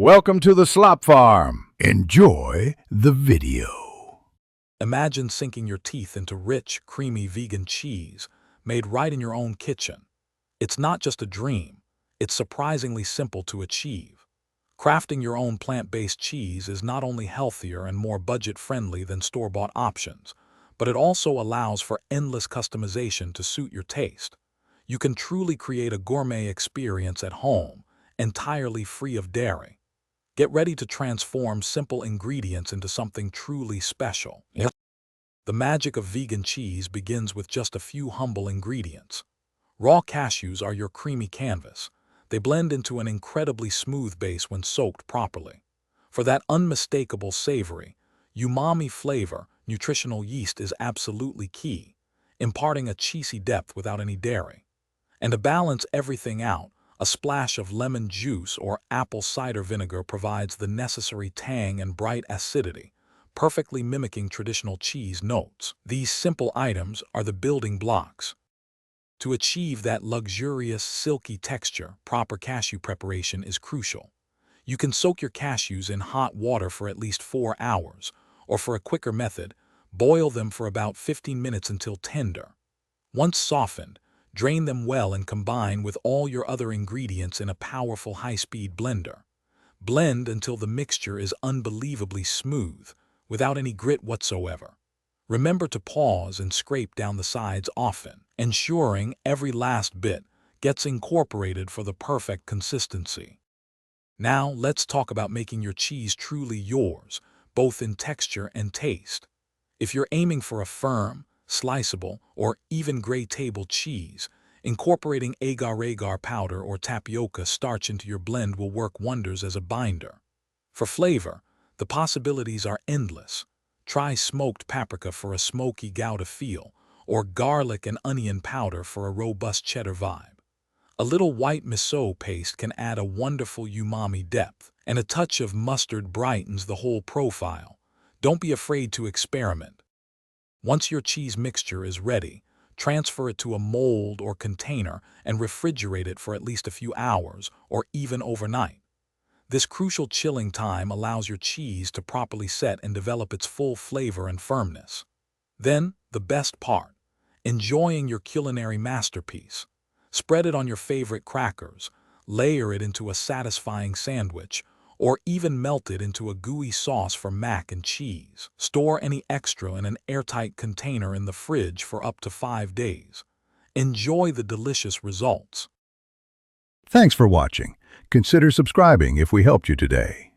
Welcome to the Slop Farm. Enjoy the video. Imagine sinking your teeth into rich, creamy vegan cheese made right in your own kitchen. It's not just a dream, it's surprisingly simple to achieve. Crafting your own plant-based cheese is not only healthier and more budget-friendly than store-bought options, but it also allows for endless customization to suit your taste. You can truly create a gourmet experience at home, entirely free of dairy. Get ready to transform simple ingredients into something truly special. The magic of vegan cheese begins with just a few humble ingredients. Raw cashews are your creamy canvas. They blend into an incredibly smooth base when soaked properly. For that unmistakable savory, umami flavor, nutritional yeast is absolutely key, imparting a cheesy depth without any dairy. And to balance everything out, a splash of lemon juice or apple cider vinegar provides the necessary tang and bright acidity, perfectly mimicking traditional cheese notes. These simple items are the building blocks. To achieve that luxurious, silky texture, proper cashew preparation is crucial. You can soak your cashews in hot water for at least 4 hours, or for a quicker method, boil them for about 15 minutes until tender. Once softened, drain them well and combine with all your other ingredients in a powerful high-speed blender. Blend until the mixture is unbelievably smooth, without any grit whatsoever. Remember to pause and scrape down the sides often, ensuring every last bit gets incorporated for the perfect consistency. Now let's talk about making your cheese truly yours, both in texture and taste. If you're aiming for a firm, sliceable, or even gray table cheese, incorporating agar-agar powder or tapioca starch into your blend will work wonders as a binder. For flavor, the possibilities are endless. Try smoked paprika for a smoky Gouda feel, or garlic and onion powder for a robust cheddar vibe. A little white miso paste can add a wonderful umami depth, and a touch of mustard brightens the whole profile. Don't be afraid to experiment. Once your cheese mixture is ready, transfer it to a mold or container and refrigerate it for at least a few hours or even overnight. This crucial chilling time allows your cheese to properly set and develop its full flavor and firmness. Then, the best part, enjoying your culinary masterpiece. Spread it on your favorite crackers, layer it into a satisfying sandwich, or even melt it into a gooey sauce for mac and cheese. Store any extra in an airtight container in the fridge for up to 5 days. Enjoy the delicious results. Thanks for watching. Consider subscribing if we helped you today.